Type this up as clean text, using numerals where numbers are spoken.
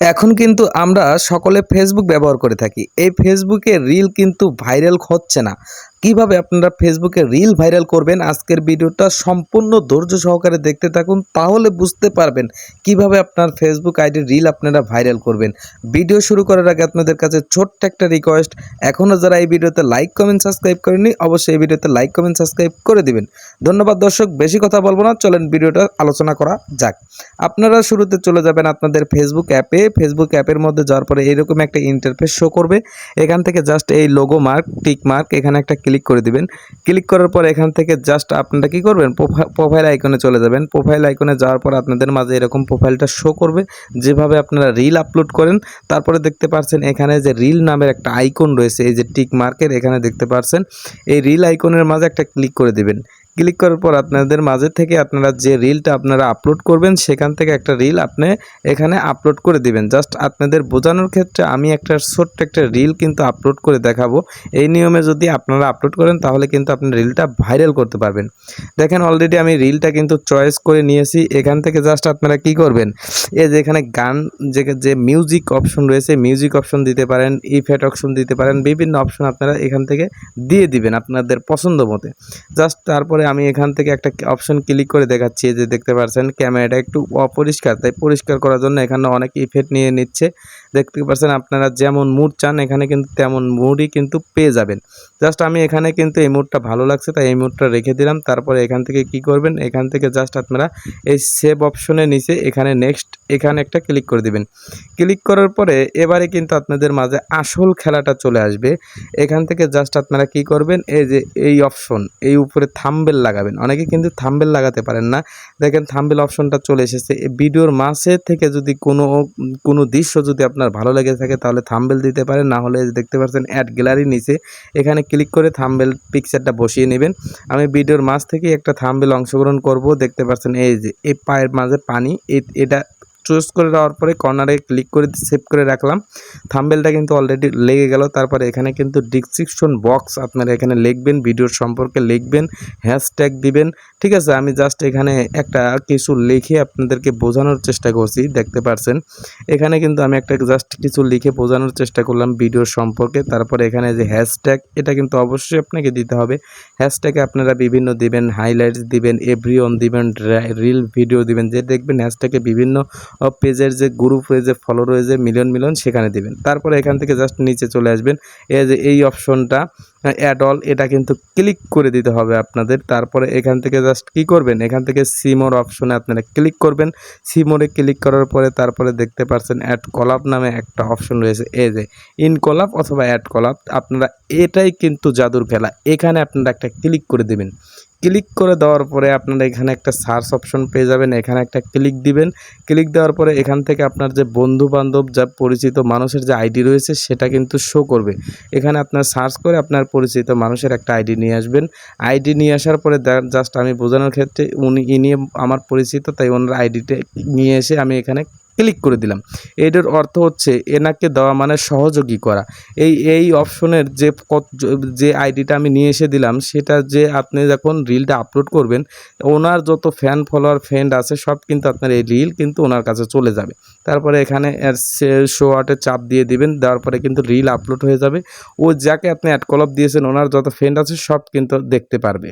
এখন কিন্তু আমরা সকলে ফেসবুক ব্যবহার করে থাকি। এই ফেসবুকে রিল কিন্তু ভাইরাল হচ্ছে না। কিভাবে আপনারা ফেসবুকে রিল ভাইরাল করবেন, আজকের ভিডিওটা সম্পূর্ণ ধৈর্য সহকারে দেখতে থাকুন, তাহলে বুঝতে পারবেন কিভাবে আপনার ফেসবুক আইডির রিল আপনারা ভাইরাল করবেন। ভিডিও শুরু করার আগে আপনাদের কাছে ছোট্ট একটা রিকোয়েস্ট, এখনও যারা এই ভিডিওতে লাইক কমেন্ট সাবস্ক্রাইব করেননি অবশ্যই এই ভিডিওতে লাইক কমেন্ট সাবস্ক্রাইব করে দিবেন। ধন্যবাদ দর্শক, বেশি কথা বলবো না, চলেন ভিডিওটা আলোচনা করা যাক। আপনারা শুরুতে চলে যাবেন আপনাদের ফেসবুক অ্যাপের মধ্যে যাওয়ার পরে এইরকম একটা ইন্টারফেস শো করবে। এখান থেকে জাস্ট এই লোগো মার্ক, টিক মার্ক এখানে একটা ক্লিক করে দিবেন। ক্লিক করার পর এখান থেকে জাস্ট আপনারা কি করবেন, প্রোফাইল আইকনে চলে যাবেন। প্রোফাইল আইকনে যাওয়ার পর আপনাদের মাঝে এরকম প্রোফাইলটা শো করবে, যেভাবে আপনারা রিল আপলোড করেন। তারপরে দেখতে পাচ্ছেন এখানে যে রিল নামের একটা আইকন রয়েছে, এই যে টিক মার্কের এখানে দেখতে পাচ্ছেন, এই রিল আইকনের মাঝে একটা ক্লিক করে দিবেন। ক্লিক করার পর আপনাদের মাঝে থেকে আপনারা যে রিলটা আপনারা আপলোড করবেন সেখান থেকে একটা রিল আপনি এখানে আপলোড করে দিবেন। জাস্ট আপনাদের বোঝানোর ক্ষেত্রে আমি একটা ছোট্ট একটা রিল কিন্তু আপলোড করে দেখাবো। এই নিয়মে যদি আপনারা আপলোড করেন তাহলে কিন্তু আপনি রিলটা ভাইরাল করতে পারবেন। দেখেন অলরেডি আমি রিলটা কিন্তু চয়েস করে নিয়েছি। এখান থেকে জাস্ট আপনারা কি করবেন, এই যে এখানে গান যে মিউজিক অপশন রয়েছে, মিউজিক অপশন দিতে পারেন, ইফেক্ট অপশন দিতে পারেন, বিভিন্ন অপশন আপনারা এখান থেকে দিয়ে দিবেন আপনাদের পছন্দ মতে। জাস্ট তারপরে আমি এখান থেকে একটা অপশন ক্লিক করে দেখাচ্ছি, যে দেখতে পাচ্ছেন ক্যামেরাটা একটু অপরিষ্কার, তাই পরিষ্কার করার জন্য এখানে অনেক ইফেক্ট নিয়ে নিচ্ছে। দেখতে পাচ্ছেন আপনারা যেমন মুড চান এখানে কিন্তু তেমন মুডই কিন্তু পেয়ে যাবেন। জাস্ট আমি এখানে কিন্তু এই মুডটা ভালো লাগছে তাই এই মুডটা রেখে দিলাম। তারপরে এখান থেকে কি করবেন, এখান থেকে জাস্ট আপনারা এই সেভ অপশনের নিচে এখানে নেক্সট এখানে একটা ক্লিক করে দিবেন। ক্লিক করার পরে এবারে কিন্তু আপনাদের মাঝে আসল খেলাটা চলে আসবে। এখান থেকে জাস্ট আপনারা কি করবেন, এই যে এই অপশন, এই উপরে থাম্বনেল লাগাবেন। অনেকে কিন্তু থাম্বনেল লাগাতে পারেন না, দেখেন থাম্বনেল অপশনটা চলে এসেছে। এই ভিডিওর মাঝে থেকে যদি কোনো দৃশ্য যদি আপনার ভালো লেগে থাকে তাহলে থাম্বনেল দিতে পারেন, না হলে দেখতে পাচ্ছেন অ্যাড গ্যালারি নিচে এখানে ক্লিক করে থাম্বনেল পিকচারটা বসিয়ে নেবেন। আমি ভিডিওর মাঝ থেকে একটা থাম্বনেল অংশগ্রহণ করব। দেখতে পাচ্ছেন এই যে এই পায়ের মাঝে পানি, এটা চুজ করে দেওয়ার পরে কর্নারে ক্লিক করে সেভ করে রাখলাম। থাম্বনেলটা কিন্তু অলরেডি লেগে গেল। তারপরে এখানে কিন্তু ডেসক্রিপশন বক্স আপনারা এখানে লিখবেন, ভিডিওর সম্পর্কে লিখবেন, হ্যাশট্যাগ দিবেন। ঠিক আছে, আমি জাস্ট এখানে একটা কিছু লিখে আপনাদেরকে বোঝানোর চেষ্টা করছি। দেখতে পাচ্ছেন এখানে কিন্তু আমি একটা জাস্ট কিছু লিখে বোঝানোর চেষ্টা করলাম ভিডিওর সম্পর্কে। তারপরে এখানে যে হ্যাশট্যাগ, এটা কিন্তু অবশ্যই আপনাকে দিতে হবে। হ্যাশট্যাগে আপনারা বিভিন্ন দিবেন, হাইলাইটস দিবেন, এভরিওয়ান দিবেন, রিল ভিডিও দিবেন, যে দেখবেন হ্যাশট্যাগে বিভিন্ন পেজের যে গ্রুপ রয়েছে, ফলো রয়েছে, মিলিয়ন সেখানে দিবেন। তারপরে এখান থেকে জাস্ট নিচে চলে আসবেন, এই যে এই অপশনটা অ্যাড অল, এটা কিন্তু ক্লিক করে দিতে হবে আপনাদের। তারপরে এখান থেকে জাস্ট কি করবেন, এখান থেকে সিমোর অপশনে আপনারা ক্লিক করবেন। সিমোরে ক্লিক করার পরে তারপরে দেখতে পাচ্ছেন অ্যাড কলাপ নামে একটা অপশন রয়েছে, এই যে ইন কলাপ অথবা অ্যাড কলাপ, আপনারা এটাই কিন্তু জাদুর খেলা। এখানে আপনারা একটা ক্লিক করে দেবেন। ক্লিক করে দেওয়ার পরে আপনারা এখানে একটা সার্চ অপশন পেয়ে যাবেন, এখানে একটা ক্লিক দিবেন। ক্লিক দেওয়ার পরে এখান থেকে আপনার যে বন্ধু বান্ধব, যা পরিচিত মানুষের যে আইডি রয়েছে সেটা কিন্তু শো করবে। এখানে আপনার সার্চ করে আপনার পরিচিত মানুষের একটা আইডি নিয়ে আসবেন। আইডি নিয়ে আসার পরে জাস্ট আমি বোঝানোর ক্ষেত্রে ইনি আমার পরিচিত, তাই ওনার আইডিটা নিয়ে এসে আমি এখানে ক্লিক করে দিলাম। এটার অর্থ হচ্ছে এনাকে দেওয়া মানে সহযোগী করা। এই অপশনের যে আইডিটা আমি নিয়ে এসে দিলাম, সেটা যে আপনি যখন রিলটা আপলোড করবেন, ওনার যত ফ্যান ফলোয়ার ফ্রেন্ড আছে সব কিন্তু আপনার এই রিল কিন্তু ওনার কাছে চলে যাবে। তারপরে এখানে শো আউটে চাপ দিয়ে দিবেন, দেওয়ার পরে কিন্তু রিল আপলোড হয়ে যাবে। ও যাকে আপনি অ্যাড কলাপ দিয়েছেন ওনার যত ফ্রেন্ড আছে সব কিন্তু দেখতে পারবে।